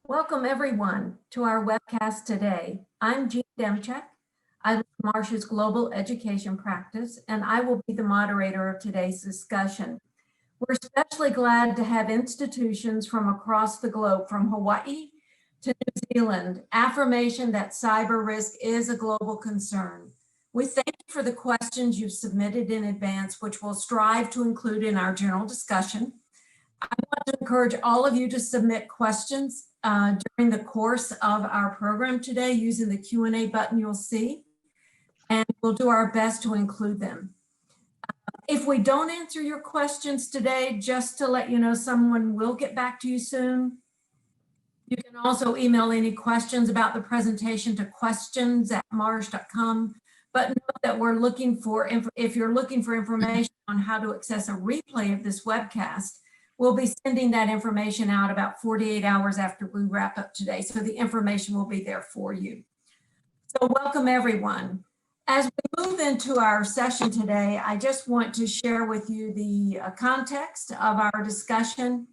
Welcome everyone to our webcast today. I'm Jean Demchek. I lead Marsh's Global Education Practice, and I will be the moderator of today's discussion. We're especially glad to have institutions from across the globe, from Hawaii to New Zealand, affirmation that cyber risk is a global concern. We thank you for the questions you've submitted in advance, which we'll strive to include in our general discussion. I want to encourage all of you to submit questions during the course of our program today using the Q&A button you'll see, and we'll do our best to include them. If we don't answer your questions today, just to let you know, someone will get back to you soon. You can also email any questions about the presentation to questions@marsh.com. But note that we're looking for, if you're looking for information on how to access a replay of this webcast, we'll be sending that information out about 48 hours after we wrap up today. So the information will be there for you. So welcome everyone. As we move into our session today, I just want to share with you the context of our discussion.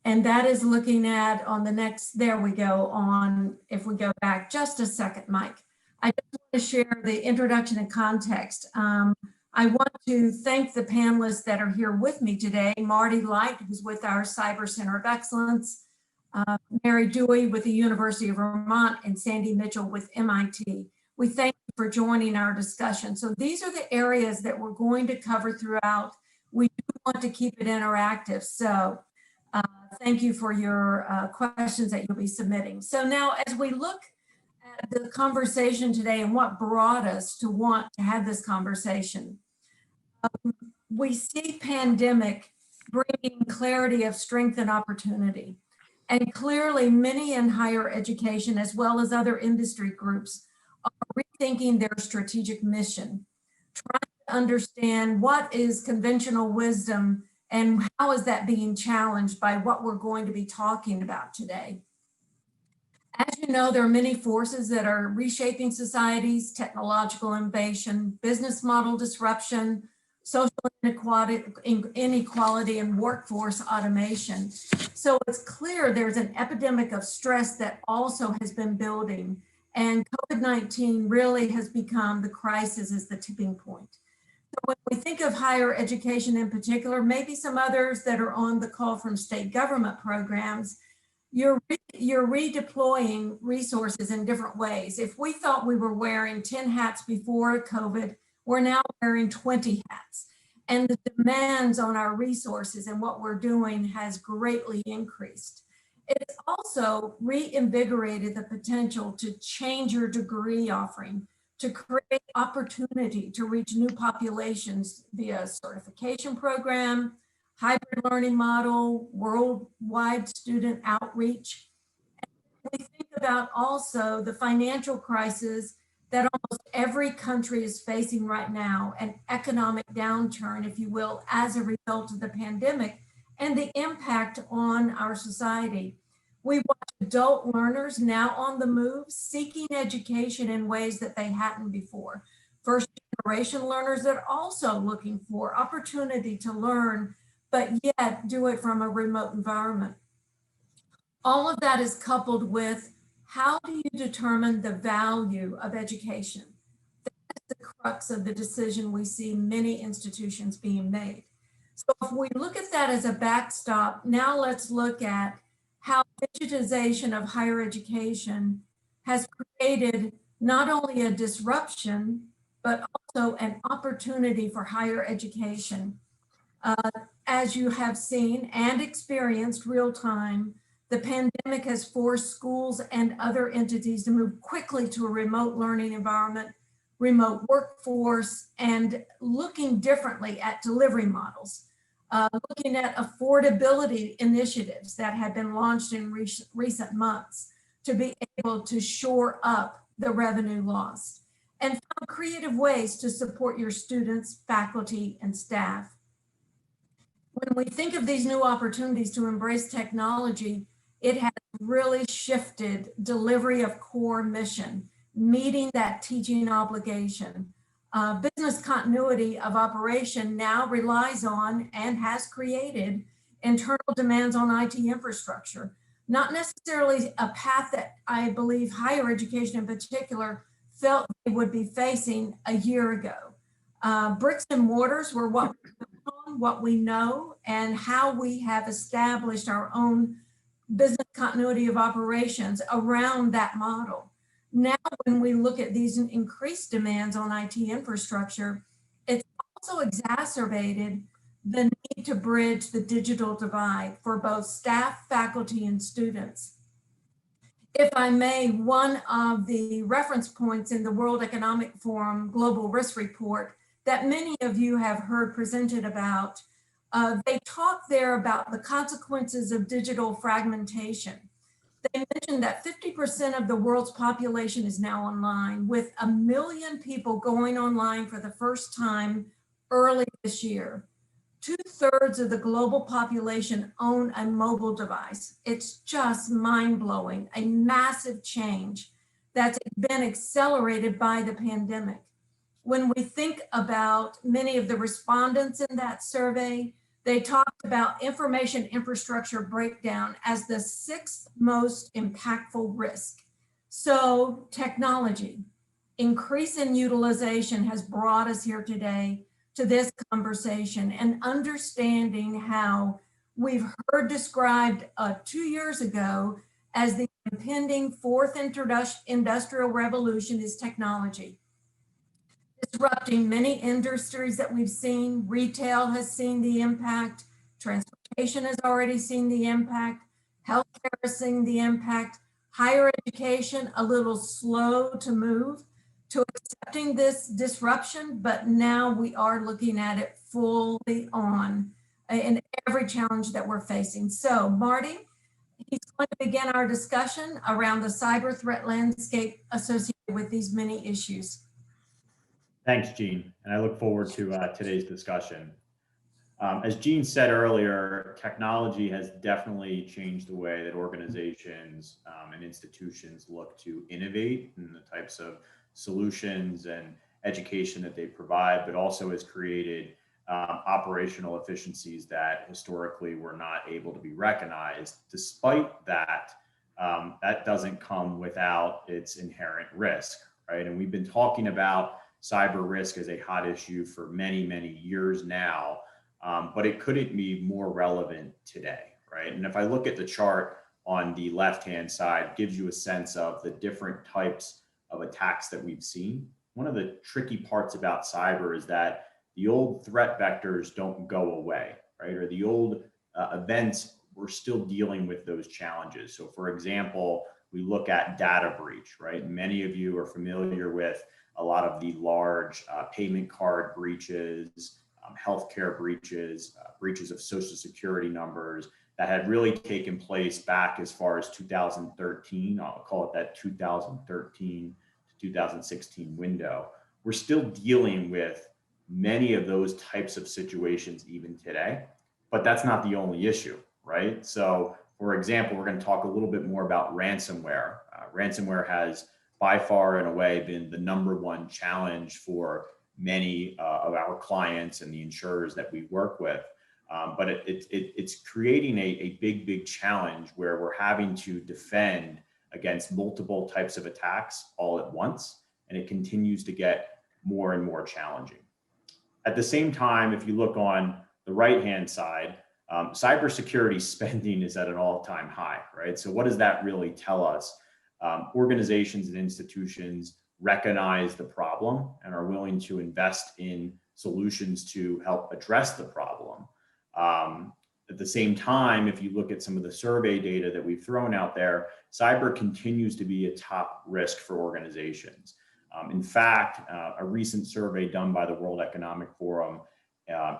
And that is looking at on the next, there we go, on, if we go back just a second, Mike. I just want to share the introduction and context. I want to thank the panelists that are here with me today. Marty Light, who's with our Cyber Center of Excellence, Mary Dewey with the University of Vermont, and Sandy Mitchell with MIT. We thank you for joining our discussion. So these are the areas that we're going to cover throughout. We do want to keep it interactive. So thank you for your questions that you'll be submitting. So now as we look at the conversation today and what brought us to want to have this conversation, we see pandemic bringing clarity of strength and opportunity. And clearly many in higher education, as well as other industry groups, are rethinking their strategic mission, trying to understand what is conventional wisdom and how is that being challenged by what we're going to be talking about today. As you know, there are many forces that are reshaping societies: technological innovation, business model disruption, social inequality, and workforce automation. So it's clear there's an epidemic of stress that also has been building, and COVID-19 really has become the crisis, is the tipping point. So when we think of higher education in particular, maybe some others that are on the call from state government programs, you're redeploying resources in different ways. If we thought we were wearing 10 hats before COVID, we're now wearing 20 hats. And the demands on our resources and what we're doing has greatly increased. It's also reinvigorated the potential to change your degree offering, to create opportunity to reach new populations via certification program, hybrid learning model, worldwide student outreach. And we think about also the financial crisis that almost every country is facing right now, an economic downturn, if you will, as a result of the pandemic and the impact on our society. We watch adult learners now on the move, seeking education in ways that they hadn't before. First generation learners that are also looking for opportunity to learn, but yet do it from a remote environment. All of that is coupled with, how do you determine the value of education? That's the crux of the decision we see many institutions being made. So if we look at that as a backstop, now let's look at how digitization of higher education has created not only a disruption, but also an opportunity for higher education. As you have seen and experienced real time, the pandemic has forced schools and other entities to move quickly to a remote learning environment, remote workforce, and looking differently at delivery models, looking at affordability initiatives that have been launched in recent months to be able to shore up the revenue lost, and find creative ways to support your students, faculty, and staff. When we think of these new opportunities to embrace technology, it has really shifted delivery of core mission, meeting that teaching obligation. Business continuity of operation now relies on and has created internal demands on IT infrastructure, not necessarily a path that I believe higher education in particular felt they would be facing a year ago. Bricks and mortars were what we know and how we have established our own business continuity of operations around that model. Now, when we look at these increased demands on IT infrastructure, it's also exacerbated the need to bridge the digital divide for both staff, faculty, and students. If I may, one of the reference points in the World Economic Forum Global Risk Report that many of you have heard presented about, they talk there about the consequences of digital fragmentation. They mentioned that 50% of the world's population is now online, with 1 million people going online for the first time early this year. 2/3 of the global population own a mobile device. It's just mind-blowing, a massive change that's been accelerated by the pandemic. When we think about many of the respondents in that survey, they talked about information infrastructure breakdown as the 6th most impactful risk. So technology, increase in utilization has brought us here today to this conversation and understanding how we've heard described 2 years ago as the impending 4th industrial revolution is technology. Disrupting many industries that we've seen. Retail has seen the impact. Transportation has already seen the impact. Healthcare has seen the impact. Higher education, a little slow to move to accepting this disruption, but now we are looking at it fully on in every challenge that we're facing. So Marty, he's going to begin our discussion around the cyber threat landscape associated with these many issues. Thanks, Jean, and I look forward to today's discussion. As Jean said earlier, technology has definitely changed the way that organizations and institutions look to innovate and the types of solutions and education that they provide, but also has created operational efficiencies that historically were not able to be recognized. Despite that, that doesn't come without its inherent risk, right? And we've been talking about cyber risk as a hot issue for many, many years now, but it couldn't be more relevant today, right? And if I look at the chart on the left-hand side, it gives you a sense of the different types of attacks that we've seen. One of the tricky parts about cyber is that the old threat vectors don't go away, right? Or the old events, we're still dealing with those challenges. So for example, we look at data breach, right? Many of you are familiar with a lot of the large payment card breaches, healthcare breaches, breaches of social security numbers that had really taken place back as far as 2013. I'll call it that 2013 to 2016 window. We're still dealing with many of those types of situations even today, but that's not the only issue, right? So for example, we're going to talk a little bit more about ransomware. Ransomware has by far and away been the #1 challenge for many of our clients and the insurers that we work with. But it's creating a big challenge where we're having to defend against multiple types of attacks all at once, and it continues to get more and more challenging. At the same time, if you look on the right-hand side, cybersecurity spending is at an all-time high, right? So what does that really tell us? Organizations and institutions recognize the problem and are willing to invest in solutions to help address the problem. At the same time, if you look at some of the survey data that we've thrown out there, cyber continues to be a top risk for organizations. In fact, a recent survey done by the World Economic Forum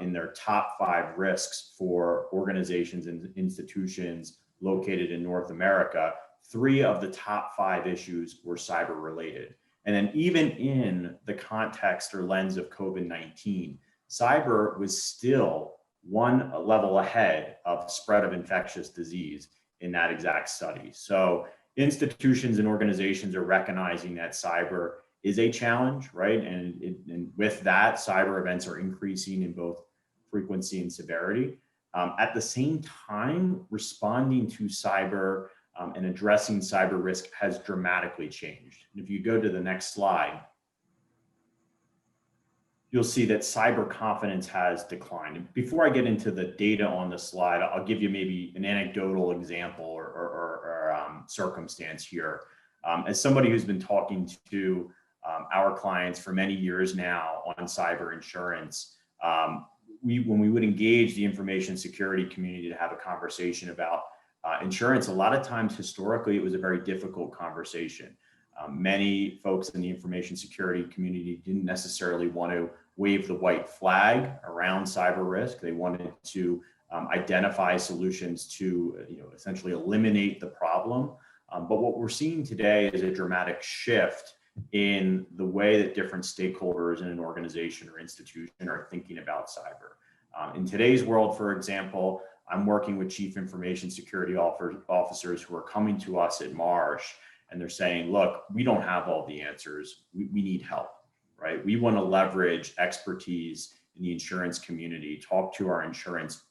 in their top 5 risks for organizations and institutions located in North America, 3 of the top 5 issues were cyber related. And then even in the context or lens of COVID-19, cyber was still one level ahead of spread of infectious disease in that exact study. So institutions and organizations are recognizing that cyber is a challenge, right? And with that, cyber events are increasing in both frequency and severity. At the same time, responding to cyber and addressing cyber risk has dramatically changed. And if you go to the next slide, you'll see that cyber confidence has declined. And before I get into the data on the slide, I'll give you maybe an anecdotal example or circumstance here. As somebody who's been talking to our clients for many years now on cyber insurance, when we would engage the information security community to have a conversation about insurance, a lot of times historically, it was a very difficult conversation. Many folks in the information security community didn't necessarily want to wave the white flag around cyber risk. They wanted to identify solutions to essentially eliminate the problem. But what we're seeing today is a dramatic shift in the way that different stakeholders in an organization or institution are thinking about cyber. In today's world, for example, I'm working with chief information security officers who are coming to us at Marsh, and they're saying, look, we don't have all the answers. We need help, right? We want to leverage expertise in the insurance community, talk to our insurance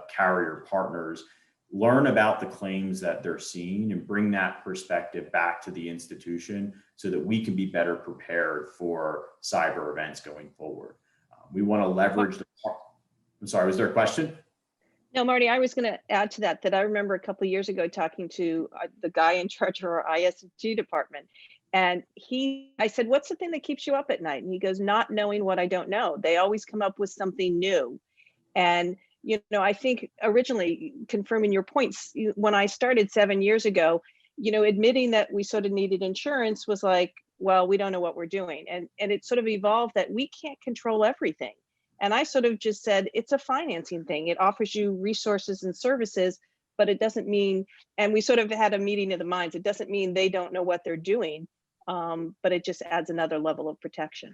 carrier partners, learn about the claims that they're seeing, and bring that perspective back to the institution so that we can be better prepared for cyber events going forward. We want to leverage the, I'm sorry, was there a question? No, Marty, I was going to add to that I remember a couple of years ago talking to the guy in charge of our ISG department. And I said, what's the thing that keeps you up at night? And he goes, not knowing what I don't know. They always come up with something new. And, I think originally, confirming your points, when I started 7 years ago, admitting that we sort of needed insurance was like, well, we don't know what we're doing. And it sort of evolved that we can't control everything. And I sort of just said, it's a financing thing. It offers you resources and services, but it doesn't mean, and we sort of had a meeting of the minds, it doesn't mean they don't know what they're doing, but it just adds another level of protection.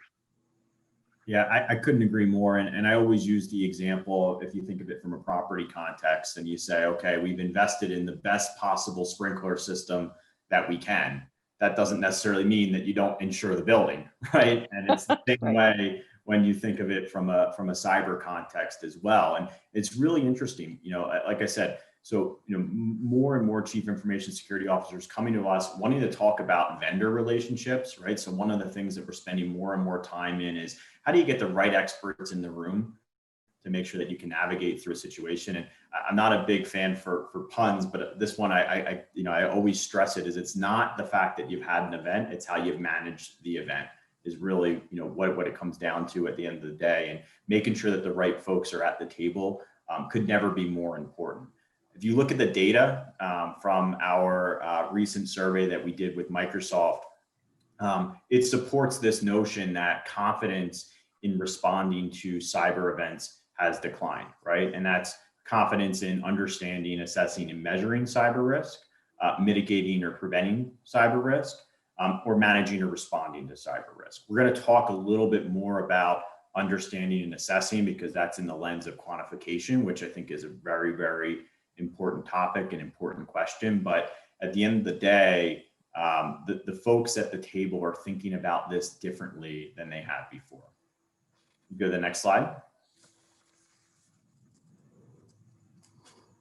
Yeah, I couldn't agree more. And I always use the example, if you think of it from a property context and you say, okay, we've invested in the best possible sprinkler system that we can. That doesn't necessarily mean that you don't insure the building, right? And it's the same Right. way when you think of it from a cyber context as well. And it's really interesting, like I said, so, more and more chief information security officers coming to us wanting to talk about vendor relationships, right? So one of the things that we're spending more and more time in is how do you get the right experts in the room to make sure that you can navigate through a situation? And I'm not a big fan for puns, but this one, I always stress it, is it's not the fact that you've had an event, it's how you've managed the event is really, what it comes down to at the end of the day. And making sure that the right folks are at the table could never be more important. If you look at the data from our recent survey that we did with Microsoft, it supports this notion that confidence in responding to cyber events has declined, right? And that's confidence in understanding, assessing, and measuring cyber risk, mitigating or preventing cyber risk, or managing or responding to cyber risk. We're going to talk a little bit more about understanding and assessing because that's in the lens of quantification, which I think is a very, very important topic and important question. But at the end of the day, the folks at the table are thinking about this differently than they have before. Go to the next slide.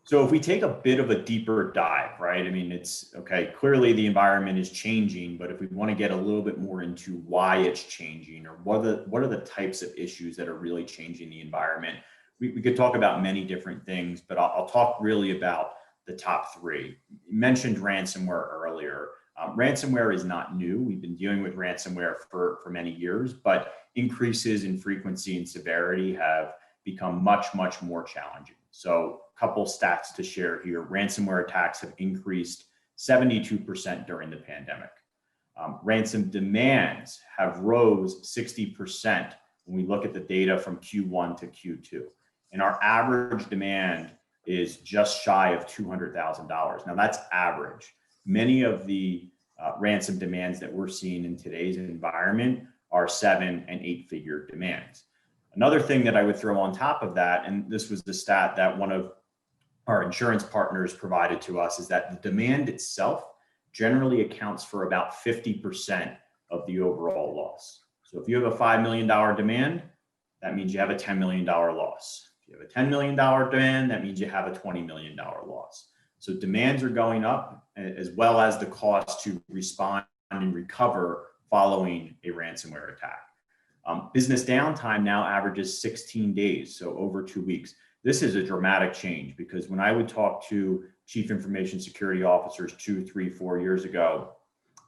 So if we take a bit of a deeper dive, right? I mean, it's okay, clearly the environment is changing, but if we want to get a little bit more into why it's changing or what are the types of issues that are really changing the environment, we could talk about many different things, but I'll talk really about the top three. You mentioned ransomware earlier. Ransomware is not new. We've been dealing with ransomware for many years, but increases in frequency and severity have become much, much more challenging. So a couple stats to share here. Ransomware attacks have increased 72% during the pandemic. Ransom demands have rose 60% when we look at the data from Q1 to Q2. And our average demand is just shy of $200,000. Now that's average. Many of the ransom demands that we're seeing in today's environment are 7- and 8-figure demands. Another thing that I would throw on top of that, and this was the stat that one of our insurance partners provided to us, is that the demand itself generally accounts for about 50% of the overall loss. So if you have a $5 million demand, that means you have a $10 million loss. If you have a $10 million demand, that means you have a $20 million loss. So demands are going up, as well as the cost to respond and recover following a ransomware attack. Business downtime now averages 16 days, so over 2 weeks. This is a dramatic change, because when I would talk to chief information security officers 2, 3, 4 years ago,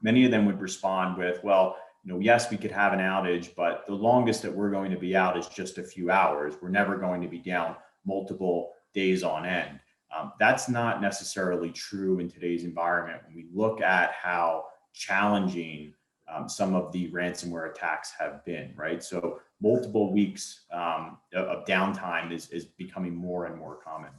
many of them would respond with, well, yes, we could have an outage, but the longest that we're going to be out is just a few hours. We're never going to be down multiple days on end. That's not necessarily true in today's environment. When we look at how challenging some of the ransomware attacks have been, right? So multiple weeks of downtime is becoming more and more common.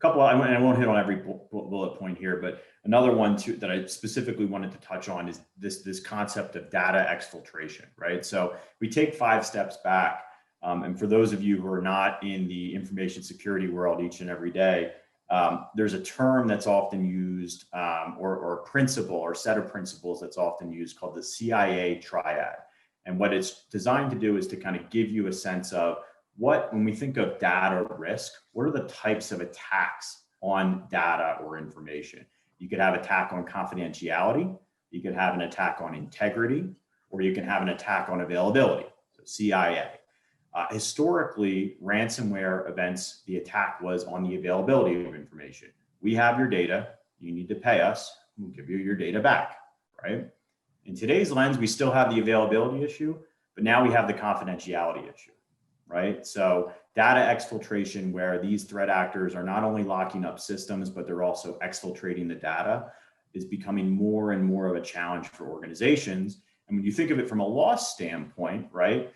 And I won't hit on every bullet point here, but another one too that I specifically wanted to touch on is this concept of data exfiltration, right? So we take 5 steps back, and for those of you who are not in the information security world each and every day, there's a term that's often used, or a principle or set of principles that's often used, called the CIA triad. And what it's designed to do is to kind of give you a sense of when we think of data risk, what are the types of attacks on data or information? You could have attack on confidentiality, you could have an attack on integrity, or you can have an attack on availability, so CIA. Historically, ransomware events, the attack was on the availability of information. We have your data, you need to pay us, we'll give you your data back, right? In today's lens, we still have the availability issue, but now we have the confidentiality issue, right? So data exfiltration, where these threat actors are not only locking up systems, but they're also exfiltrating the data, is becoming more and more of a challenge for organizations. And when you think of it from a loss standpoint, right?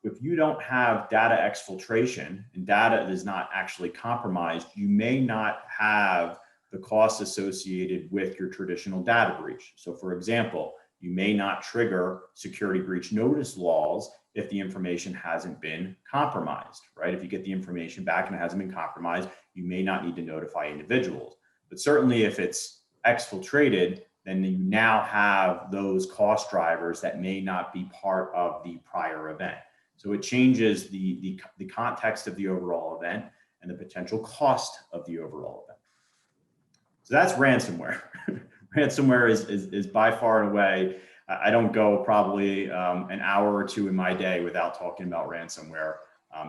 If you don't have data exfiltration and data is not actually compromised, you may not have the costs associated with your traditional data breach. So for example, you may not trigger security breach notice laws if the information hasn't been compromised, right? If you get the information back and it hasn't been compromised, you may not need to notify individuals. But certainly if it's exfiltrated, then you now have those cost drivers that may not be part of the prior event. So it changes the context of the overall event and the potential cost of the overall event. So that's ransomware. Ransomware is by far and away, I don't go probably an hour or two in my day without talking about ransomware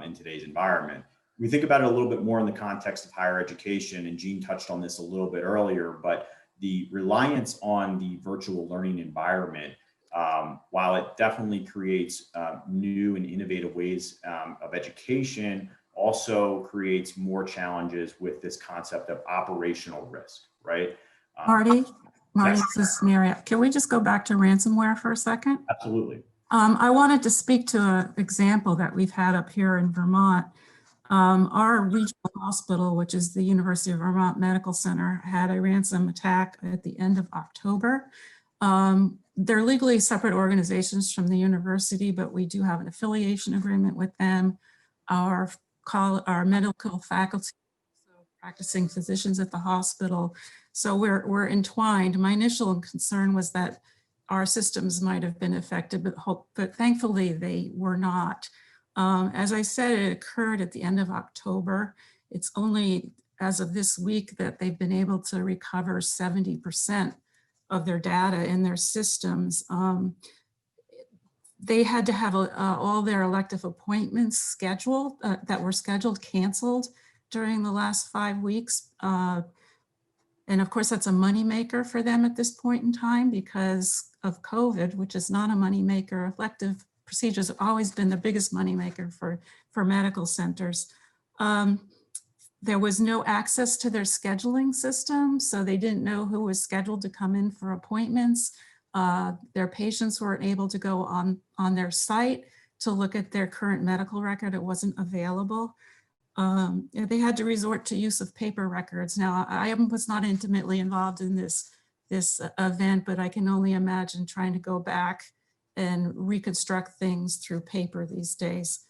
in today's environment. We think about it a little bit more in the context of higher education, and Jean touched on this a little bit earlier, but the reliance on the virtual learning environment, while it definitely creates new and innovative ways of education, also creates more challenges with this concept of operational risk, right? Marty, yes. This is Mary. Can we just go back to ransomware for a second? Absolutely. I wanted to speak to an example that we've had up here in Vermont. Our regional hospital, which is the University of Vermont Medical Center, had a ransom attack at the end of October. They're legally separate organizations from the university, but we do have an affiliation agreement with them. Our medical faculty, so practicing physicians at the hospital, so we're entwined. My initial concern was that our systems might have been affected, but thankfully they were not. As I said, it occurred at the end of October. It's only as of this week that they've been able to recover 70% of their data in their systems. They had to have all their elective appointments scheduled that were scheduled canceled during the last 5 weeks. And of course, that's a moneymaker for them at this point in time because of COVID, which is not a moneymaker. Elective procedures have always been the biggest moneymaker for medical centers. There was no access to their scheduling system, so they didn't know who was scheduled to come in for appointments. Their patients weren't able to go on their site to look at their current medical record. It wasn't available. They had to resort to use of paper records. Now, I was not intimately involved in this event, but I can only imagine trying to go back and reconstruct things through paper these days.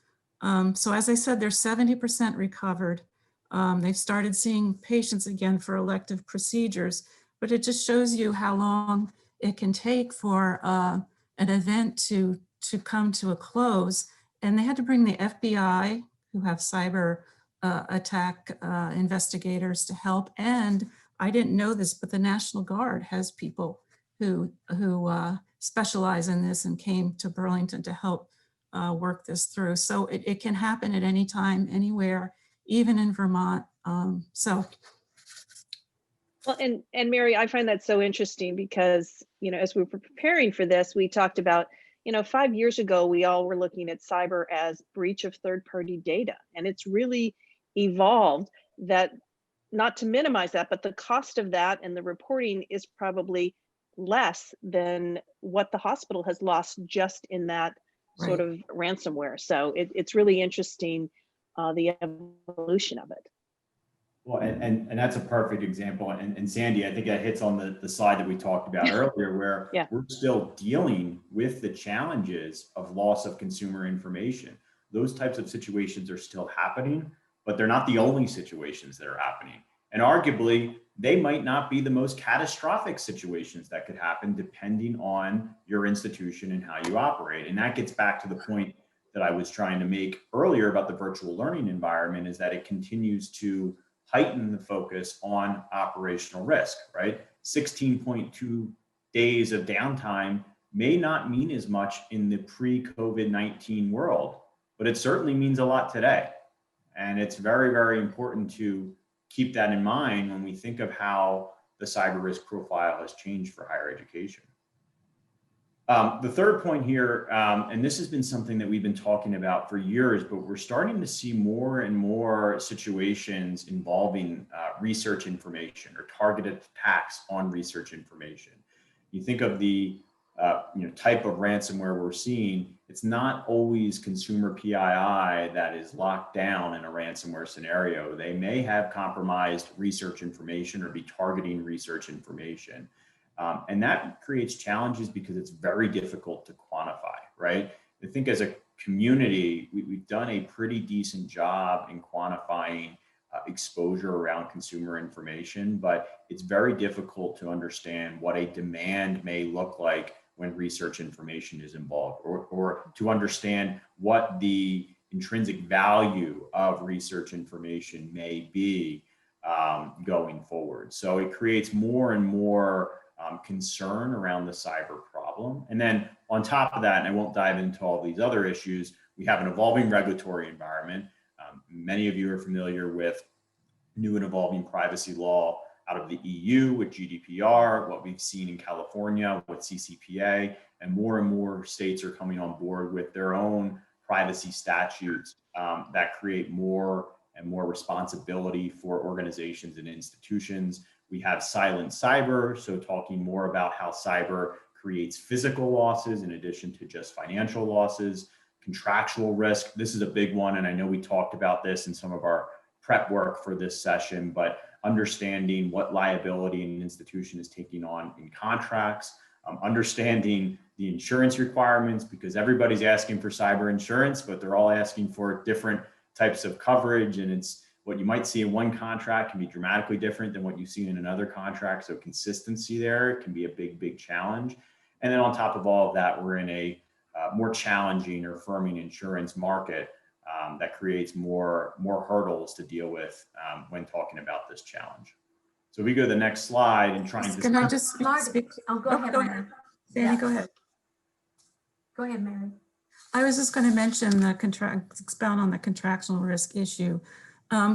So as I said, they're 70% recovered. They've started seeing patients again for elective procedures, but it just shows you how long it can take for an event to come to a close. And they had to bring the FBI, who have cyber attack investigators to help. And I didn't know this, but the National Guard has people who specialize in this and came to Burlington to help work this through. So it can happen at any time, anywhere, even in Vermont. Well, and Mary, I find that so interesting because, you know, as we were preparing for this, we talked about, you know, 5 years ago, we all were looking at cyber as breach of third-party data. And it's really evolved that, not to minimize that, but the cost of that and the reporting is probably less than what the hospital has lost just in that sort of ransomware. So it's really interesting, the evolution of it. Well, and that's a perfect example. And Sandy, I think that hits on the slide that we talked about earlier, where we're still dealing with the challenges of loss of consumer information. Those types of situations are still happening, but they're not the only situations that are happening. And arguably, they might not be the most catastrophic situations that could happen depending on your institution and how you operate. And that gets back to the point that I was trying to make earlier about the virtual learning environment, is that it continues to heighten the focus on operational risk, right? 16.2 days of downtime may not mean as much in the pre-COVID-19 world, but it certainly means a lot today. And it's very, very important to keep that in mind when we think of how the cyber risk profile has changed for higher education. The third point here, and this has been something that we've been talking about for years, but we're starting to see more and more situations involving research information or targeted attacks on research information. You think of the type of ransomware we're seeing, it's not always consumer PII that is locked down in a ransomware scenario. They may have compromised research information or be targeting research information. And that creates challenges because it's very difficult to quantify, right? I think as a community, we've done a pretty decent job in quantifying exposure around consumer information, but it's very difficult to understand what a demand may look like when research information is involved, or to understand what the intrinsic value of research information may be going forward. So it creates more and more concern around the cyber problem. And then on top of that, and I won't dive into all these other issues, we have an evolving regulatory environment. Many of you are familiar with new and evolving privacy law out of the EU with GDPR, what we've seen in California with CCPA, and more states are coming on board with their own privacy statutes that create more and more responsibility for organizations and institutions. We have silent cyber, so talking more about how cyber creates physical losses in addition to just financial losses. Contractual risk, this is a big one, and I know we talked about this in some of our prep work for this session, but understanding what liability an institution is taking on in contracts, understanding the insurance requirements, because everybody's asking for cyber insurance, but they're all asking for different types of coverage, and it's what you might see in one contract can be dramatically different than what you see in another contract. So consistency there can be a big challenge. And then on top of all of that, we're in a more challenging or firming insurance market that creates more hurdles to deal with when talking about this challenge. So we go to the next slide and trying to— Can I just speak? Oh, go ahead, Mary. Sandy, go ahead. Go ahead, Mary. I was just going to mention expound on the contractual risk issue.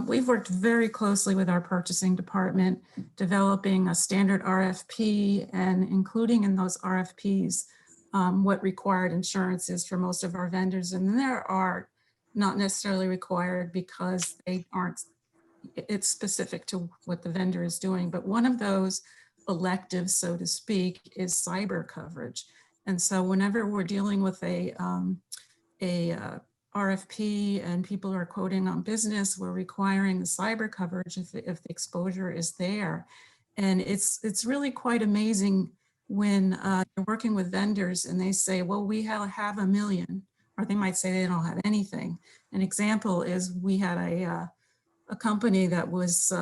We've worked very closely with our purchasing department, developing a standard RFP and including in those RFPs what required insurance is for most of our vendors. And there are not necessarily required because they aren't, it's specific to what the vendor is doing. But one of those electives, so to speak, is cyber coverage. And so whenever we're dealing with a RFP and people are quoting on business, we're requiring the cyber coverage if the exposure is there. And it's really quite amazing when you're working with vendors and they say, well, we have $1 million, or they might say they don't have anything. An example is we had a company that was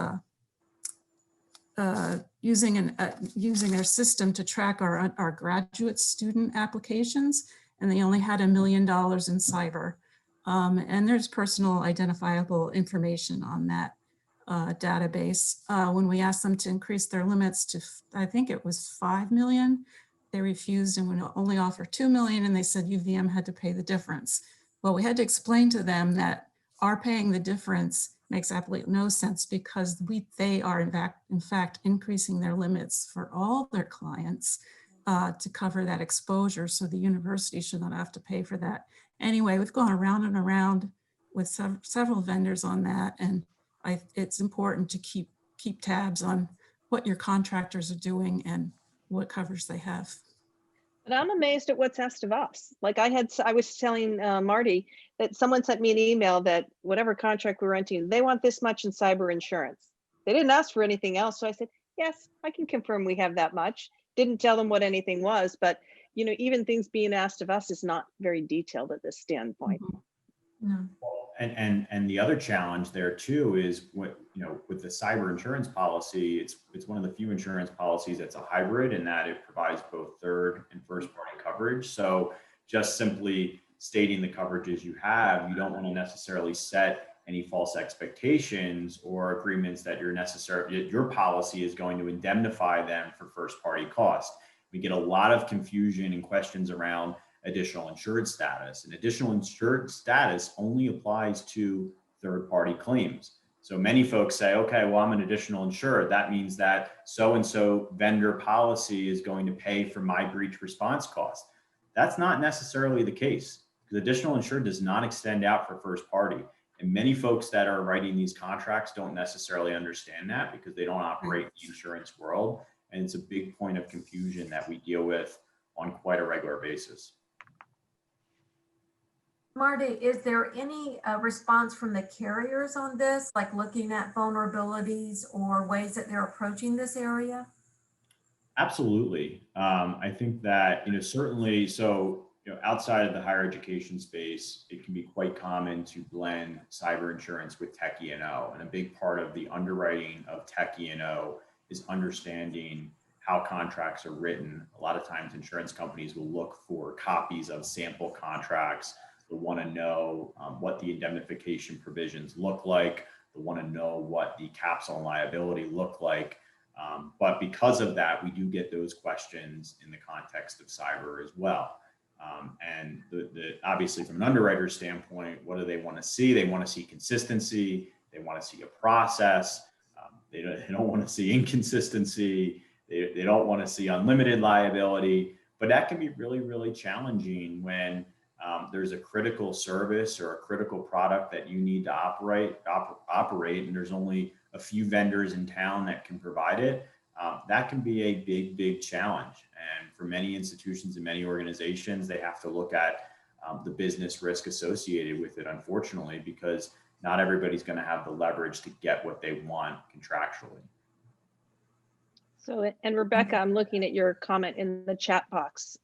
using their system to track our graduate student applications, and they only had $1 million in cyber And there's personal identifiable information on that database. When we asked them to increase their limits to, I think it was 5 million, they refused and would only offer 2 million, and they said UVM had to pay the difference. Well, we had to explain to them that our paying the difference makes absolutely no sense because they are in fact increasing their limits for all their clients to cover that exposure. So the university should not have to pay for that. Anyway, we've gone around and around with several vendors on that, and it's important to keep tabs on what your contractors are doing and what coverage they have. But I'm amazed at what's asked of us. Like I was telling Marty that someone sent me an email that whatever contract we're renting, they want this much in cyber insurance. They didn't ask for anything else. So I said, yes, I can confirm we have that much. Didn't tell them what anything was, but you know, even things being asked of us is not very detailed at this standpoint. No. And the other challenge there too is what, you know, with the cyber insurance policy, it's one of the few insurance policies that's a hybrid in that it provides both third and first party coverage. So just simply stating the coverages you have, you don't want to necessarily set any false expectations or agreements that your policy is going to indemnify them for first party costs. We get a lot of confusion and questions around additional insured status, and additional insured status only applies to third-party claims. So many folks say, okay, well, I'm an additional insured. That means that so-and-so vendor policy is going to pay for my breach response cost. That's not necessarily the case because additional insured does not extend out for first party. And many folks that are writing these contracts don't necessarily understand that because they don't operate in the insurance world. And it's a big point of confusion that we deal with on quite a regular basis. Marty, is there any response from the carriers on this, like looking at vulnerabilities or ways that they're approaching this area? Absolutely. I think that, you know, certainly, so, you know, outside of the higher education space, it can be quite common to blend cyber insurance with tech E&O. And a big part of the underwriting of tech E&O is understanding how contracts are written. A lot of times insurance companies will look for copies of sample contracts. They'll want to know what the indemnification provisions look like. They'll want to know what the caps on liability look like. But because of that, we do get those questions in the context of cyber as well. And obviously from an underwriter standpoint, what do they want to see? They want to see consistency. They want to see a process. They don't want to see inconsistency. They don't want to see unlimited liability. But that can be really, really challenging when there's a critical service or a critical product that you need to operate, and there's only a few vendors in town that can provide it. That can be a big, big challenge. And for many institutions and many organizations, they have to look at the business risk associated with it, unfortunately, because not everybody's going to have the leverage to get what they want contractually. So, and Rebecca, I'm looking at your comment in the chat box.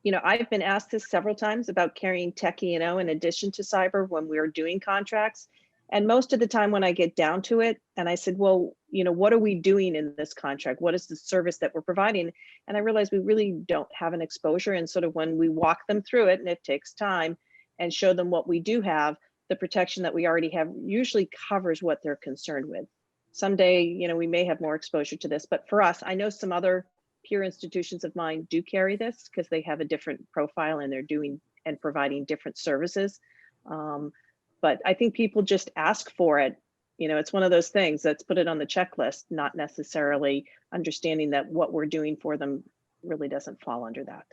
You know, I've been asked this several times about carrying tech E&O in addition to cyber when we're doing contracts. And most of the time when I get down to it and I said, well, you know, what are we doing in this contract? What is the service that we're providing? And I realized we really don't have an exposure. And sort of when we walk them through it, and it takes time, and show them what we do have, the protection that we already have usually covers what they're concerned with. Someday, you know, we may have more exposure to this, but for us, I know some other peer institutions of mine do carry this because they have a different profile and they're doing and providing different services. But I think people just ask for it. You know, it's one of those things that's put it on the checklist, not necessarily understanding that what we're doing for them really doesn't fall under that.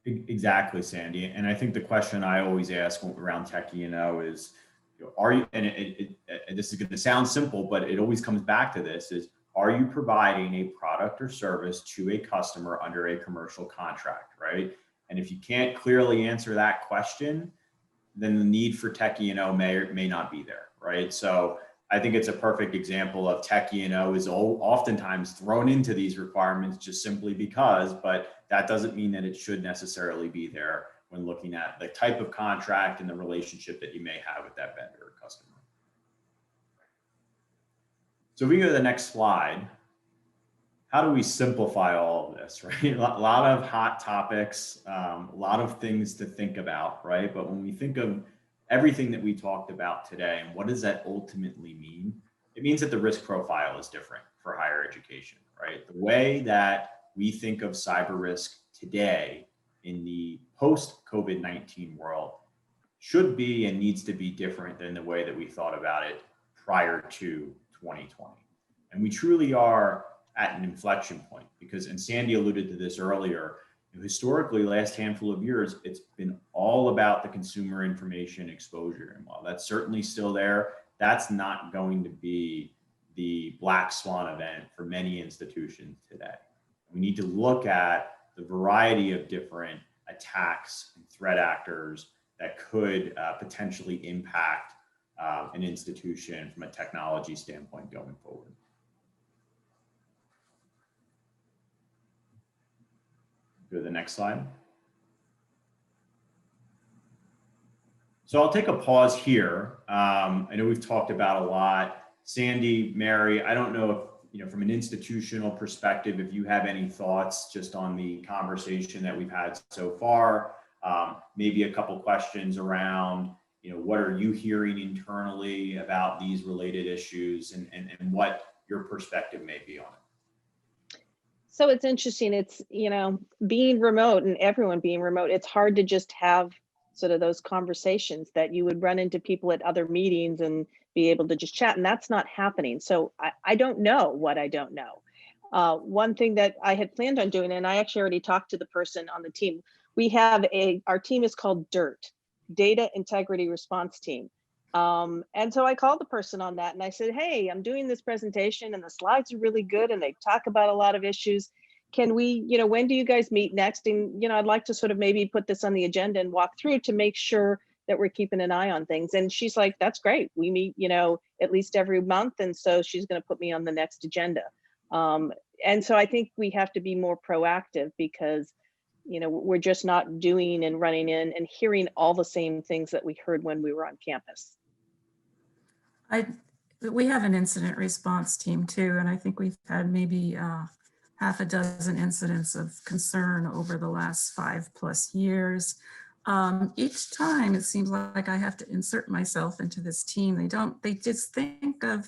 Exactly, Sandy. And I think the question I always ask around tech E&O is, are you, and this is going to sound simple, but it always comes back to this, is are you providing a product or service to a customer under a commercial contract, right? And if you can't clearly answer that question, then the need for tech E&O may or may not be there, right? So I think it's a perfect example of tech E&O is oftentimes thrown into these requirements just simply because, but that doesn't mean that it should necessarily be there when looking at the type of contract and the relationship that you may have with that vendor or customer. So if we go to the next slide, how do we simplify all of this, right? A lot of hot topics, a lot of things to think about, right? But when we think of everything that we talked about today, and what does that ultimately mean? It means that the risk profile is different for higher education, right? The way that we think of cyber risk today in the post-COVID-19 world should be and needs to be different than the way that we thought about it prior to 2020. And we truly are at an inflection point because, and Sandy alluded to this earlier, historically, last handful of years, it's been all about the consumer information exposure. And while that's certainly still there, that's not going to be the black swan event for many institutions today. We need to look at the variety of different attacks and threat actors that could potentially impact an institution from a technology standpoint going forward. Go to the next slide. So I'll take a pause here. I know we've talked about a lot. Sandy, Mary, I don't know if, from an institutional perspective, if you have any thoughts just on the conversation that we've had so far. Maybe a couple questions around, what are you hearing internally about these related issues and what your perspective may be on it. So it's interesting. It's, being remote and everyone being remote, it's hard to just have sort of those conversations that you would run into people at other meetings and be able to just chat. And that's not happening. So I don't know what I don't know. One thing that I had planned on doing, and I actually already talked to the person on the team, we have our team is called DIRT, Data Integrity Response Team. And so I called the person on that and I said, hey, I'm doing this presentation and the slides are really good and they talk about a lot of issues. Can we, when do you guys meet next? And, I'd like to sort of maybe put this on the agenda and walk through to make sure that we're keeping an eye on things. And she's like, that's great. We meet, at least every month. And so she's going to put me on the next agenda. And so I think we have to be more proactive because, we're just not doing and running in and hearing all the same things that we heard when we were on campus. We have an incident response team too, and I think we've had maybe half a dozen incidents of concern over the last 5+ years. Each time it seems like I have to insert myself into this team. They just think of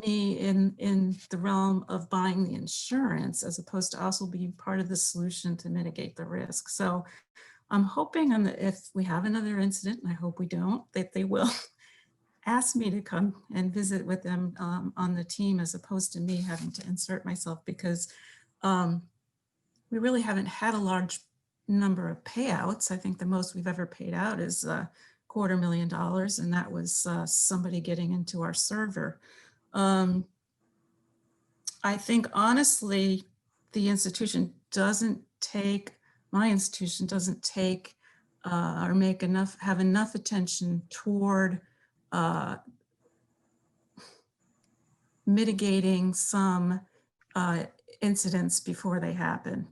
me in the realm of buying the insurance as opposed to also being part of the solution to mitigate the risk. So I'm hoping if we have another incident, and I hope we don't, that they will ask me to come and visit with them on the team as opposed to me having to insert myself, because we really haven't had a large number of payouts. I think the most we've ever paid out is $250,000, and that was somebody getting into our server. I think honestly, my institution doesn't take or have enough attention toward mitigating some incidents before they happen.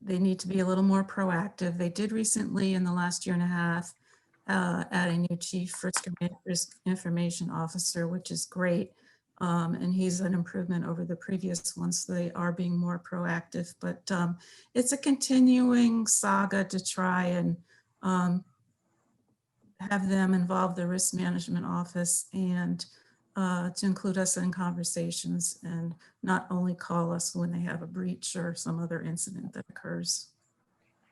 They need to be a little more proactive. They did recently, in the last year and a half, add a new chief risk information officer, which is great. And he's an improvement over the previous ones. So they are being more proactive, but it's a continuing saga to try and have them involve the risk management office and to include us in conversations and not only call us when they have a breach or some other incident that occurs.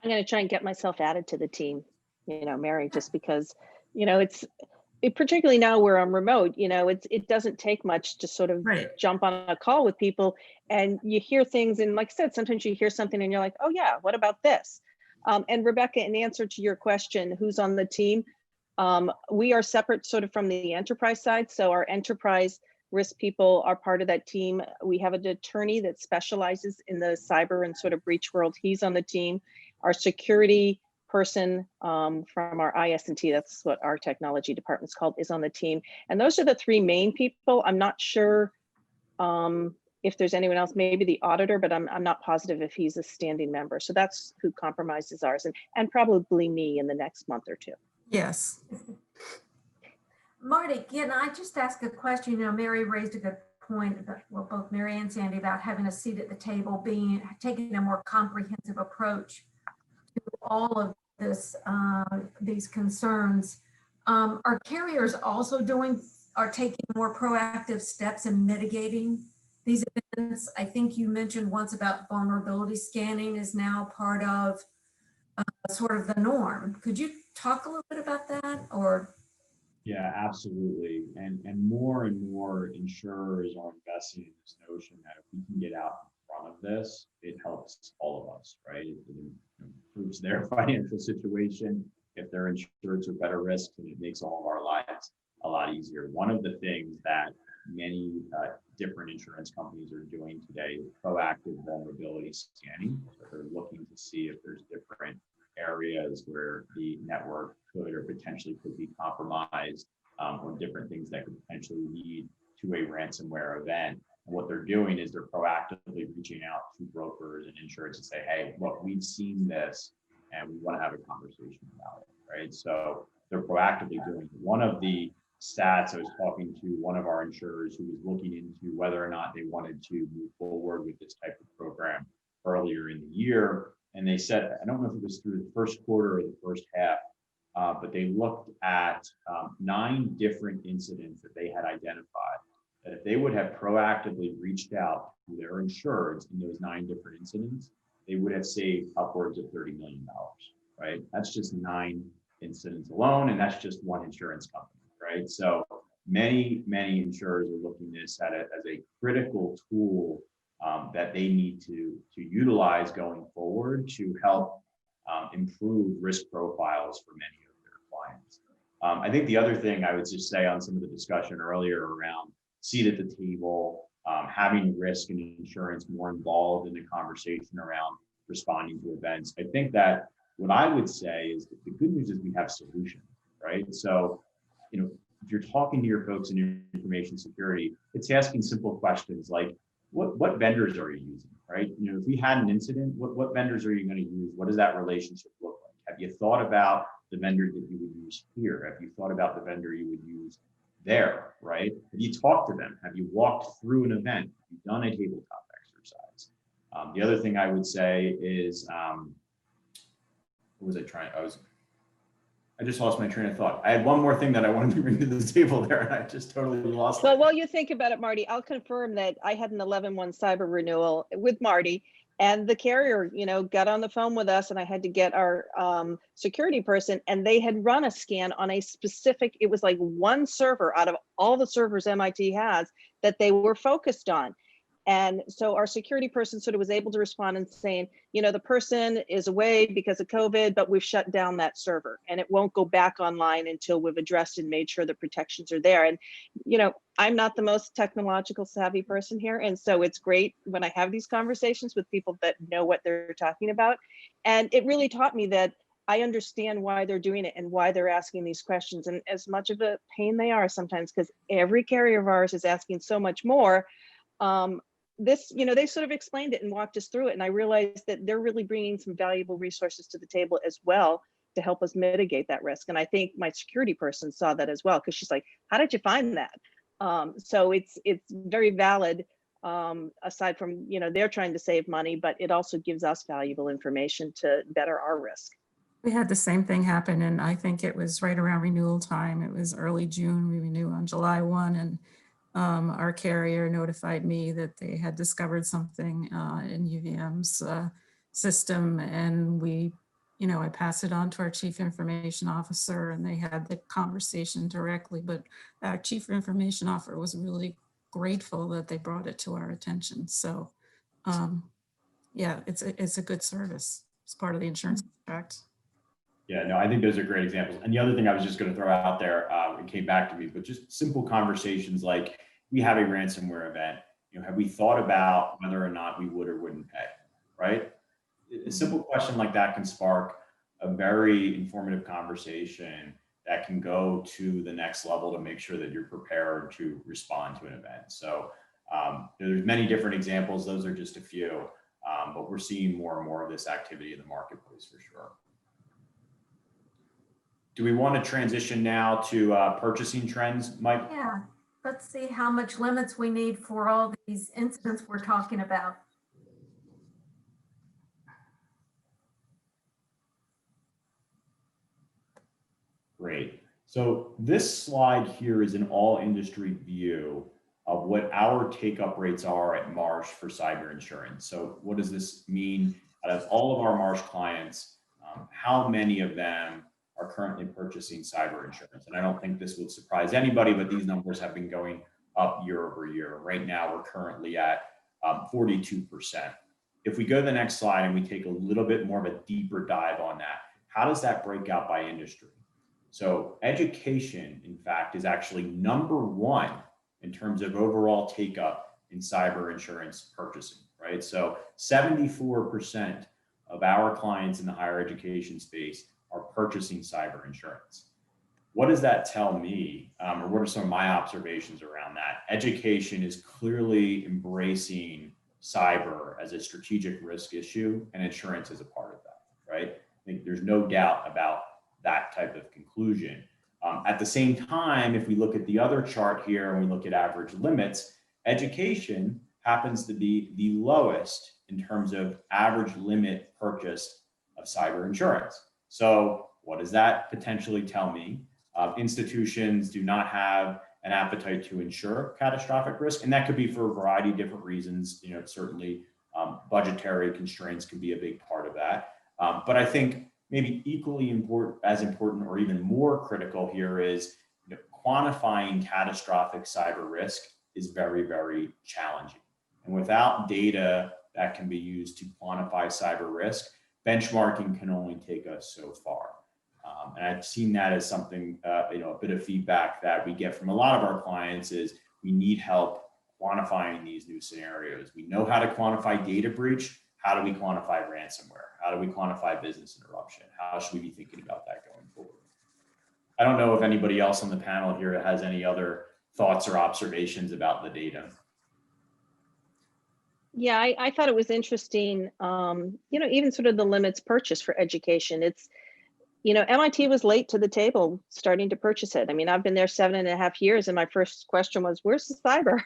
I'm going to try and get myself added to the team, Mary, just because, particularly now where I'm remote, it doesn't take much to sort of jump on a call with people and you hear things. And like I said, sometimes you hear something and you're like, oh yeah, what about this? And Rebecca, in answer to your question, who's on the team? We are separate sort of from the enterprise side. So our enterprise risk people are part of that team. We have an attorney that specializes in the cyber and sort of breach world. He's on the team. Our security person from our IS&T, that's what our technology department's called, is on the team. And those are the three main people. I'm not sure if there's anyone else, maybe the auditor, but I'm not positive if he's a standing member. So that's who compromises ours, and probably me in the next month or two. Yes. Marty, can I just ask a question? Mary raised a good point about, well, both Mary and Sandy, about having a seat at the table, taking a more comprehensive approach to all of this, these concerns. Are carriers also taking more proactive steps in mitigating these events? I think you mentioned once about vulnerability scanning is now part of sort of the norm. Could you talk a little bit about that? Or Yeah, absolutely. And more insurers are investing in this notion that if we can get out in front of this, it helps all of us, right? It improves their financial situation. If they're insured to better risk, and it makes all of our lives a lot easier. One of the things that many different insurance companies are doing today is proactive vulnerability scanning. So they're looking to see if there's different areas where the network could or potentially could be compromised, or different things that could potentially lead to a ransomware event. And what they're doing is they're proactively reaching out to brokers and insurers and say, hey, look, we've seen this and we want to have a conversation about it, right? So they're proactively doing it. One of the stats, I was talking to one of our insurers who was looking into whether or not they wanted to move forward with this type of program earlier in the year. And they said, I don't know if it was through the first quarter or the first half, but they looked at 9 different incidents that they had identified, that if they would have proactively reached out to their insureds in those 9 different incidents, they would have saved upwards of $30 million, right? That's just 9 incidents alone, and that's just one insurance company, right? So many insurers are looking at this as a critical tool that they need to utilize going forward to help improve risk profiles for many of their clients. I think the other thing I would just say on some of the discussion earlier around seat at the table, having risk and insurance more involved in the conversation around responding to events. I think that what I would say is that the good news is we have solutions, right? So, if you're talking to your folks in information security, it's asking simple questions like, what vendors are you using, right? If we had an incident, what vendors are you going to use? What does that relationship look like? Have you thought about the vendor that you would use here? Have you thought about the vendor you would use there, right? Have you talked to them? Have you walked through an event? Have you done a tabletop exercise? The other thing I would say is, what was I trying? I just lost my train of thought. I had one more thing that I wanted to bring to the table there, and I just totally lost it. Well, while you think about it, Marty, I'll confirm that I had an 11/1 cyber renewal with Marty, and the carrier, got on the phone with us, and I had to get our security person, and they had run a scan on a specific, it was like one server out of all the servers MIT has that they were focused on. And so our security person sort of was able to respond and saying, the person is away because of COVID, but we've shut down that server and it won't go back online until we've addressed and made sure the protections are there. And, I'm not the most technological savvy person here. And so it's great when I have these conversations with people that know what they're talking about. And it really taught me that I understand why they're doing it and why they're asking these questions. And as much of a pain they are sometimes, because every carrier of ours is asking so much more, this, they sort of explained it and walked us through it. And I realized that they're really bringing some valuable resources to the table as well to help us mitigate that risk. And I think my security person saw that as well, because she's like, how did you find that? So it's very valid, aside from, they're trying to save money, but it also gives us valuable information to better our risk. We had the same thing happen, and I think it was right around renewal time. It was early June. We renew on July 1, and our carrier notified me that they had discovered something in UVM's system, and I passed it on to our chief information officer, and they had the conversation directly. But our chief information officer was really grateful that they brought it to our attention. So, yeah, it's a good service. It's part of the insurance contract. Yeah, no, I think those are great examples. And the other thing I was just going to throw out there, it came back to me, but just simple conversations like, we have a ransomware event. Have we thought about whether or not we would or wouldn't pay, right? A simple question like that can spark a very informative conversation that can go to the next level to make sure that you're prepared to respond to an event. So there's many different examples. Those are just a few, but we're seeing more and more of this activity in the marketplace for sure. Do we want to transition now to purchasing trends, Mike? yeah, let's see how much limits we need for all these incidents we're talking about. Great. So this slide here is an all industry view of what our take up rates are at Marsh for cyber insurance. So what does this mean? Out of all of our Marsh clients, how many of them are currently purchasing cyber insurance? And I don't think this would surprise anybody, but these numbers have been going up year over year. Right now, we're currently at 42%. If we go to the next slide and we take a little bit more of a deeper dive on that, how does that break out by industry? So education, in fact, is actually number one in terms of overall take up in cyber insurance purchasing, right? So 74% of our clients in the higher education space are purchasing cyber insurance. What does that tell me, or what are some of my observations around that? Education is clearly embracing cyber as a strategic risk issue, and insurance is a part of that, right? I think there's no doubt about that type of conclusion. At the same time, if we look at the other chart here and we look at average limits, education happens to be the lowest in terms of average limit purchased of cyber insurance. So what does that potentially tell me? Institutions do not have an appetite to insure catastrophic risk, and that could be for a variety of different reasons. You know, certainly budgetary constraints can be a big part of that. But I think maybe equally important or even more critical here is, you know, quantifying catastrophic cyber risk is very, very challenging. And without data that can be used to quantify cyber risk, benchmarking can only take us so far. And I've seen that as something, you know, a bit of feedback that we get from a lot of our clients is we need help quantifying these new scenarios. We know how to quantify data breach. How do we quantify ransomware? How do we quantify business interruption? How should we be thinking about that going forward? I don't know if anybody else on the panel here has any other thoughts or observations about the data. Yeah, I thought it was interesting, you know, even sort of the limits purchased for education. It's, you know, MIT was late to the table starting to purchase it. I mean, I've been there 7.5 years and my first question was, where's the cyber?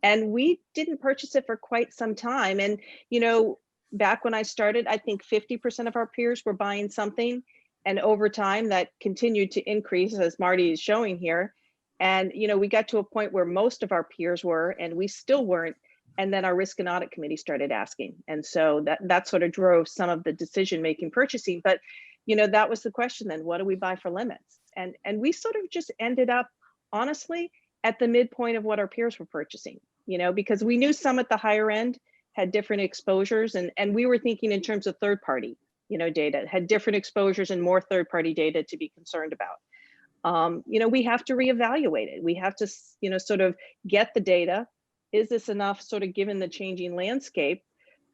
And we didn't purchase it for quite some time. And, you know, back when I started, I think 50% of our peers were buying something. And over time that continued to increase, as Marty is showing here. And, you know, we got to a point where most of our peers were, and we still weren't. And then our risk and audit committee started asking. And so that sort of drove some of the decision-making purchasing. But, you know, that was the question then, what do we buy for limits? And we sort of just ended up, honestly, at the midpoint of what our peers were purchasing, you know, because we knew some at the higher end had different exposures, and we were thinking in terms of third party, you know, data, had different exposures and more third party data to be concerned about. You know, we have to reevaluate it. We have to, you know, sort of get the data. Is this enough sort of given the changing landscape?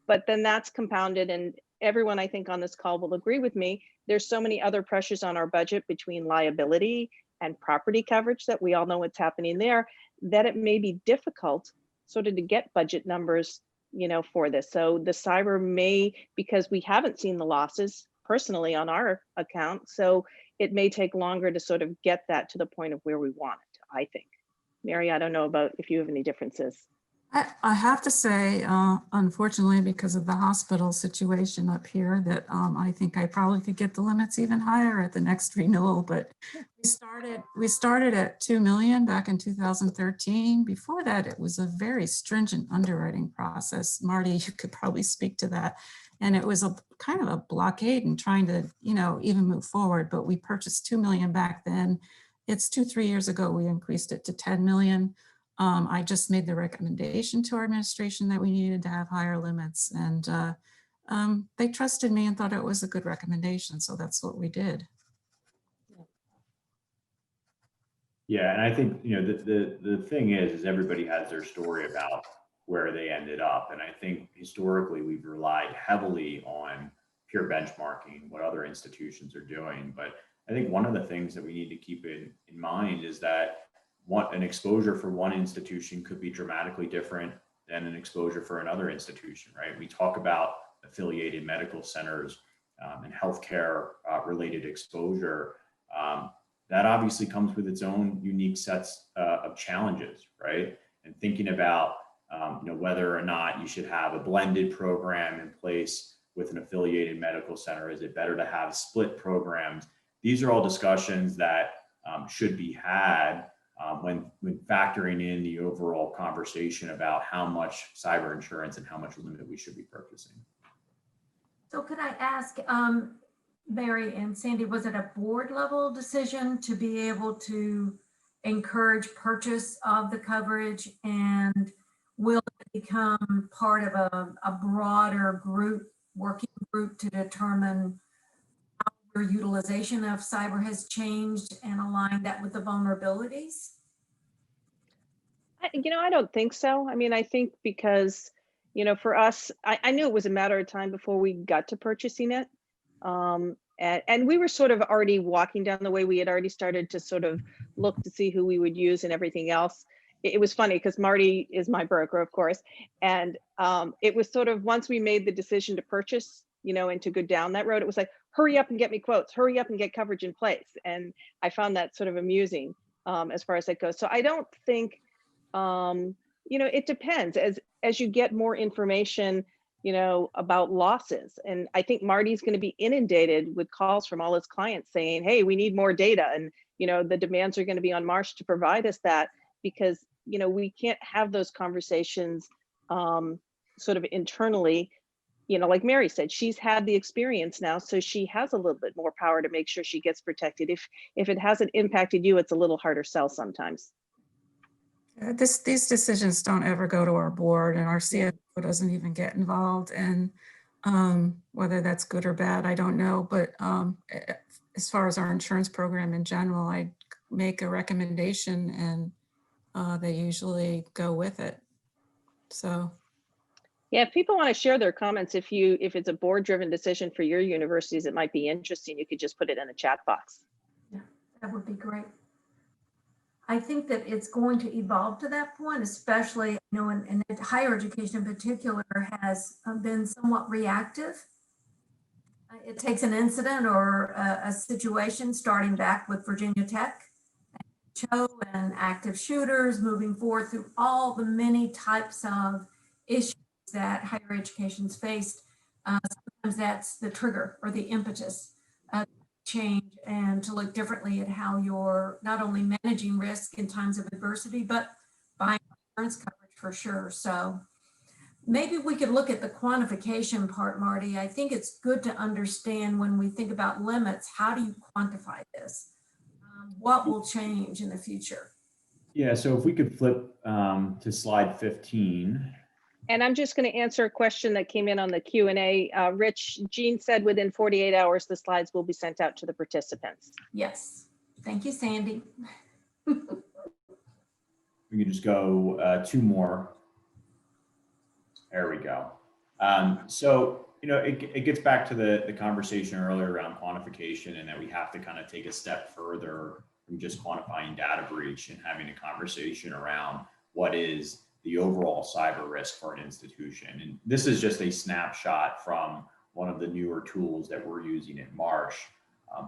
But then that's compounded, and everyone I think on this call will agree with me, there's so many other pressures on our budget between liability and property coverage that we all know what's happening there, that it may be difficult sort of to get budget numbers, you know, for this. So the cyber may, because we haven't seen the losses personally on our account, so it may take longer to sort of get that to the point of where we want it, I think. Mary, I don't know about if you have any differences. I have to say, unfortunately, because of the hospital situation up here, that I think I probably could get the limits even higher at the next renewal. But we started at 2 million back in 2013. Before that, it was a very stringent underwriting process. Marty, you could probably speak to that. And it was a kind of a blockade in trying to, you know, even move forward. But we purchased 2 million back then. It's 2-3 years ago, we increased it to 10 million. I just made the recommendation to our administration that we needed to have higher limits, and they trusted me and thought it was a good recommendation. So that's what we did. Yeah, and I think, you know, the thing is everybody has their story about where they ended up. And I think historically we've relied heavily on peer benchmarking, what other institutions are doing. But I think one of the things that we need to keep in mind is that an exposure for one institution could be dramatically different than an exposure for another institution, right? We talk about affiliated medical centers and healthcare related exposure. that obviously comes with its own unique sets of challenges, right? And thinking about whether or not you should have a blended program in place with an affiliated medical center. Is it better to have split programs? These are all discussions that should be had when factoring in the overall conversation about how much cyber insurance and how much limit we should be purchasing. So could I ask, Mary and Sandy, was it a board level decision to be able to encourage purchase of the coverage, and will it become part of a broader group, working group, to determine how your utilization of cyber has changed and align that with the vulnerabilities? I don't think so. I mean, I think because, for us, I knew it was a matter of time before we got to purchasing it. And we were sort of already walking down the way. We had already started to sort of look to see who we would use and everything else. It was funny because Marty is my broker, of course. And it was sort of, once we made the decision to purchase, and to go down that road, it was like, hurry up and get me quotes, hurry up and get coverage in place. And I found that sort of amusing as far as that goes. So I don't think, it depends as you get more information, about losses. And I think Marty's going to be inundated with calls from all his clients saying, hey, we need more data. And, the demands are going to be on Marsh to provide us that, because, we can't have those conversations sort of internally. Like Mary said, she's had the experience now, so she has a little bit more power to make sure she gets protected. If it hasn't impacted you, it's a little harder sell sometimes. These decisions don't ever go to our board, and our CFO doesn't even get involved. And whether that's good or bad, I don't know. But as far as our insurance program in general, I make a recommendation, and they usually go with it. So. Yeah, if people want to share their comments, if it's a board-driven decision for your universities, it might be interesting. You could just put it in a chat box. Yeah, that would be great. I think that it's going to evolve to that point, especially, in higher education in particular has been somewhat reactive. It takes an incident or a situation, starting back with Virginia Tech, and active shooters, moving forward through all the many types of issues that higher education's faced. Sometimes that's the trigger or the impetus change and to look differently at how you're not only managing risk in times of adversity, but buying insurance coverage for sure. So maybe we could look at the quantification part, Marty. I think it's good to understand when we think about limits, how do you quantify this? What will change in the future? Yeah, so if we could flip to slide 15. And I'm just going to answer a question that came in on the Q&A. Rich, Jean said within 48 hours, the slides will be sent out to the participants. Yes. Thank you, Sandy. We can just go 2 more. There we go. So, it gets back to the conversation earlier around quantification, and that we have to kind of take a step further from just quantifying data breach and having a conversation around what is the overall cyber risk for an institution. And this is just a snapshot from one of the newer tools that we're using at Marsh.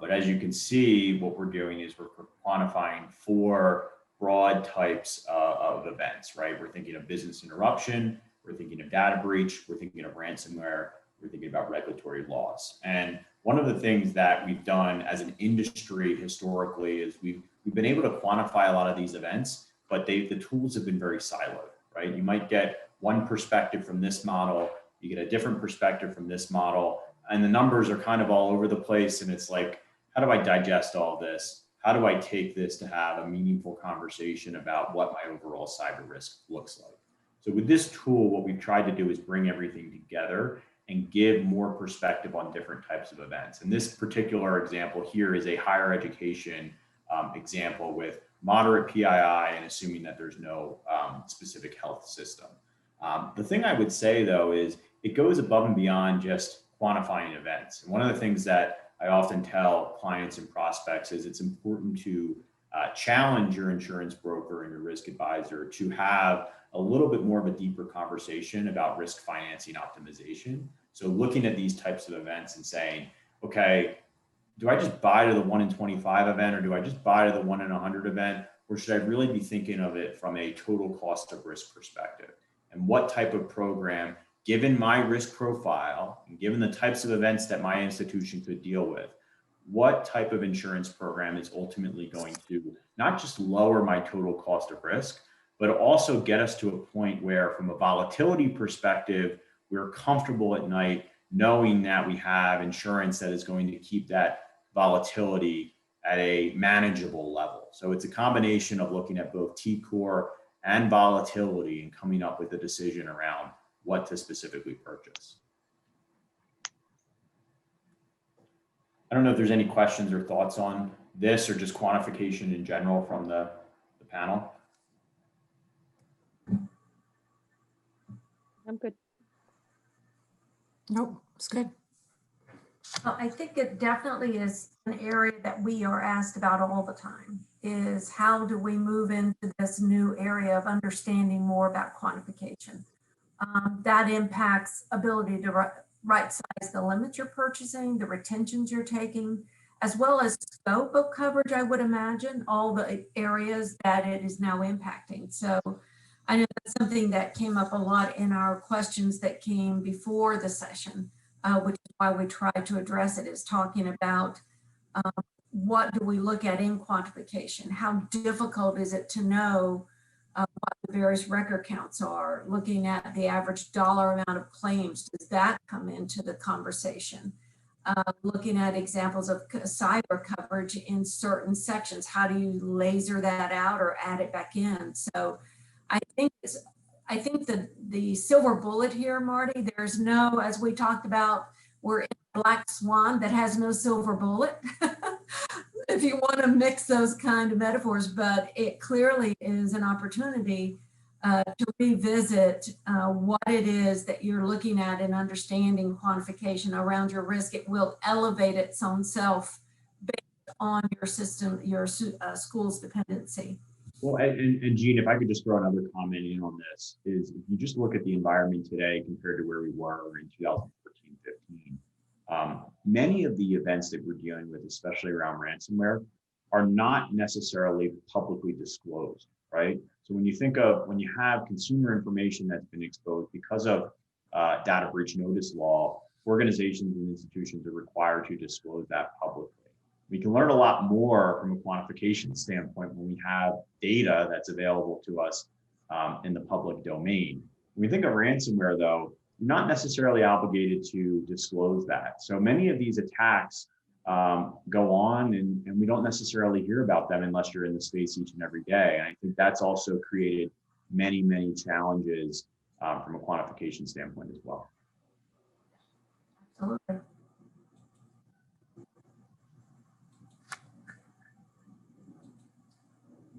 But as you can see, what we're doing is we're quantifying 4 broad types of events, right? We're thinking of business interruption, we're thinking of data breach, we're thinking of ransomware, we're thinking about regulatory loss. And one of the things that we've done as an industry historically is we've been able to quantify a lot of these events, but the tools have been very siloed. Right? You might get one perspective from this model, you get a different perspective from this model, and the numbers are kind of all over the place. And it's like, how do I digest all this? How do I take this to have a meaningful conversation about what my overall cyber risk looks like? So with this tool, what we've tried to do is bring everything together and give more perspective on different types of events. And this particular example here is a higher education example with moderate PII and assuming that there's no specific health system. The thing I would say though is it goes above and beyond just quantifying events. And one of the things that I often tell clients and prospects is it's important to challenge your insurance broker and your risk advisor to have a little bit more of a deeper conversation about risk financing optimization. So looking at these types of events and saying, okay, do I just buy to the 1 in 25 event, or do I just buy to the 1 in 100 event? Or should I really be thinking of it from a total cost of risk perspective? And what type of program, given my risk profile and given the types of events that my institution could deal with, what type of insurance program is ultimately going to not just lower my total cost of risk, but also get us to a point where, from a volatility perspective, we're comfortable at night knowing that we have insurance that is going to keep that volatility at a manageable level. So it's a combination of looking at both T-core and volatility and coming up with a decision around what to specifically purchase. I don't know if there's any questions or thoughts on this, or just quantification in general from the panel. I'm good. Nope, it's good. Well, I think it definitely is an area that we are asked about all the time, is how do we move into this new area of understanding more about quantification? That impacts ability to right size the limits you're purchasing, the retentions you're taking, as well as scope of coverage, I would imagine, all the areas that it is now impacting. So I know that's something that came up a lot in our questions that came before the session, which is why we tried to address it, is talking about what do we look at in quantification? How difficult is it to know what the various record counts are? Looking at the average dollar amount of claims, does that come into the conversation? Looking at examples of cyber coverage in certain sections, how do you laser that out or add it back in? So I think the silver bullet here, Marty, there's no, as we talked about, we're in a black swan that has no silver bullet. If you want to mix those kind of metaphors, but it clearly is an opportunity to revisit what it is that you're looking at and understanding quantification around your risk. It will elevate its own self based on your system, your school's dependency. Well, and Gene, if I could just throw another comment in on this, is if you just look at the environment today compared to where we were in 2014, 15, many of the events that we're dealing with, especially around ransomware, are not necessarily publicly disclosed, right? So when you think of, when you have consumer information that's been exposed because of data breach notice law, organizations and institutions are required to disclose that publicly. We can learn a lot more from a quantification standpoint when we have data that's available to us in the public domain. When we think of ransomware, though, you're not necessarily obligated to disclose that. So many of these attacks go on, and we don't necessarily hear about them unless you're in the space each and every day. And I think that's also created many, many challenges from a quantification standpoint as well. Absolutely.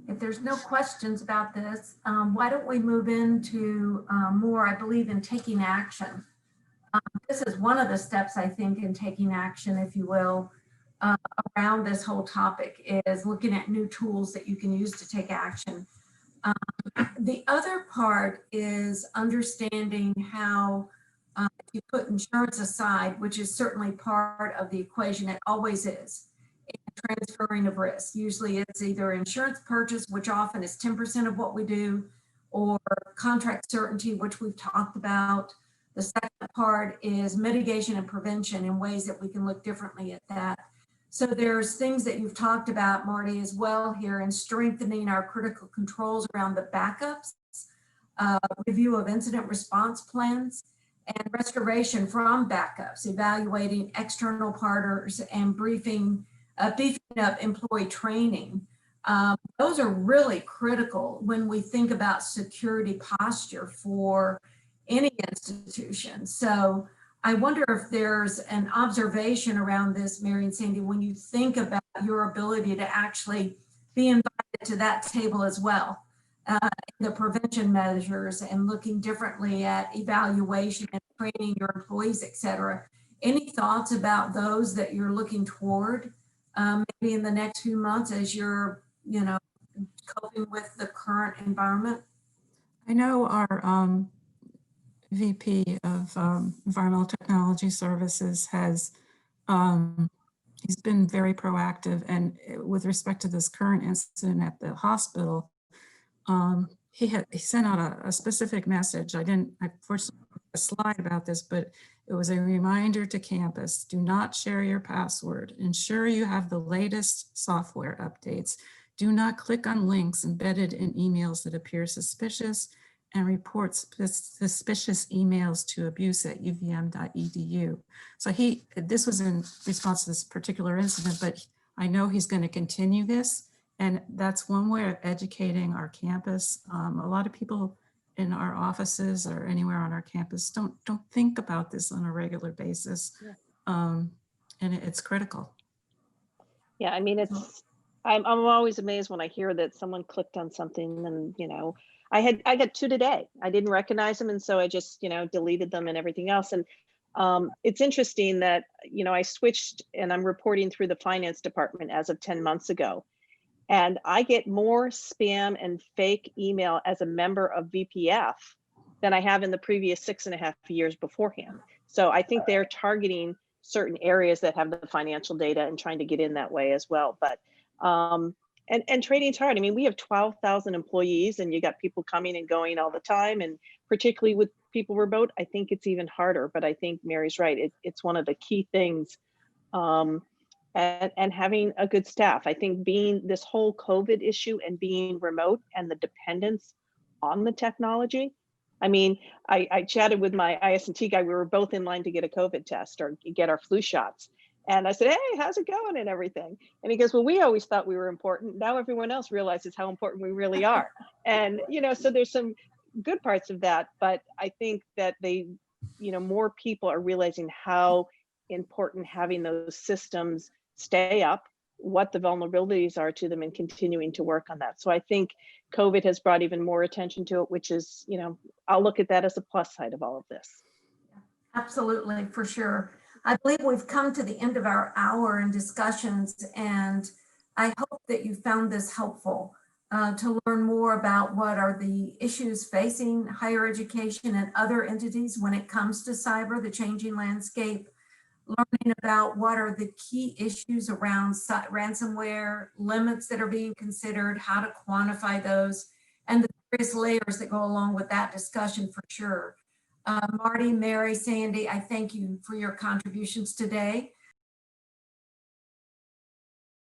If there's no questions about this, why don't we move into more, I believe, in taking action. This is one of the steps, I think, in taking action, if you will, around this whole topic, is looking at new tools that you can use to take action. The other part is understanding how if you put insurance aside, which is certainly part of the equation, it always is, transferring of risk. Usually it's either insurance purchase, which often is 10% of what we do, or contract certainty, which we've talked about. The second part is mitigation and prevention in ways that we can look differently at that. So there's things that you've talked about, Marty, as well here, in strengthening our critical controls around the backups, review of incident response plans, and restoration from backups, evaluating external partners, and beefing up employee training. Those are really critical when we think about security posture for any institution. So I wonder if there's an observation around this, Mary and Sandy, when you think about your ability to actually be invited to that table as well, the prevention measures and looking differently at evaluation and training your employees, et cetera. Any thoughts about those that you're looking toward maybe in the next few months as you're, coping with the current environment? I know our VP of Environmental Technology Services has He's been very proactive, and with respect to this current incident at the hospital, he sent out a specific message. I fortunately put a slide about this, but it was a reminder to campus: do not share your password. Ensure you have the latest software updates. Do not click on links embedded in emails that appear suspicious, and report suspicious emails to abuse@uvm.edu. So this was in response to this particular incident, but I know he's going to continue this. And that's one way of educating our campus. A lot of people in our offices or anywhere on our campus don't think about this on a regular basis. Yeah. And it's critical. Yeah, I mean, I'm always amazed when I hear that someone clicked on something and, I got 2 today. I didn't recognize them, and so I just, deleted them and everything else. And it's interesting that, I switched and I'm reporting through the finance department as of 10 months ago. And I get more spam and fake email as a member of VPF than I have in the previous 6.5 years beforehand. So I think they're targeting certain areas that have the financial data and trying to get in that way as well. But and trading's hard. I mean, we have 12,000 employees, and you got people coming and going all the time, and particularly with people remote, I think it's even harder. But I think Mary's right. It's one of the key things. And having a good staff. I think being this whole COVID issue and being remote and the dependence on the technology. I mean, I chatted with my IS&T guy. We were both in line to get a COVID test or get our flu shots. And I said, hey, how's it going and everything? And he goes, well, we always thought we were important. Now everyone else realizes how important we really are. And, so there's some good parts of that. But I think that more people are realizing how important having those systems stay up, what the vulnerabilities are to them, and continuing to work on that. So I think COVID has brought even more attention to it, which is, I'll look at that as a plus side of all of this. Absolutely, for sure. I believe we've come to the end of our hour in discussions, and I hope that you found this helpful to learn more about what are the issues facing higher education and other entities when it comes to cyber, the changing landscape, learning about what are the key issues around ransomware, limits that are being considered, how to quantify those, and the various layers that go along with that discussion for sure. Marty, Mary, Sandy, I thank you for your contributions today.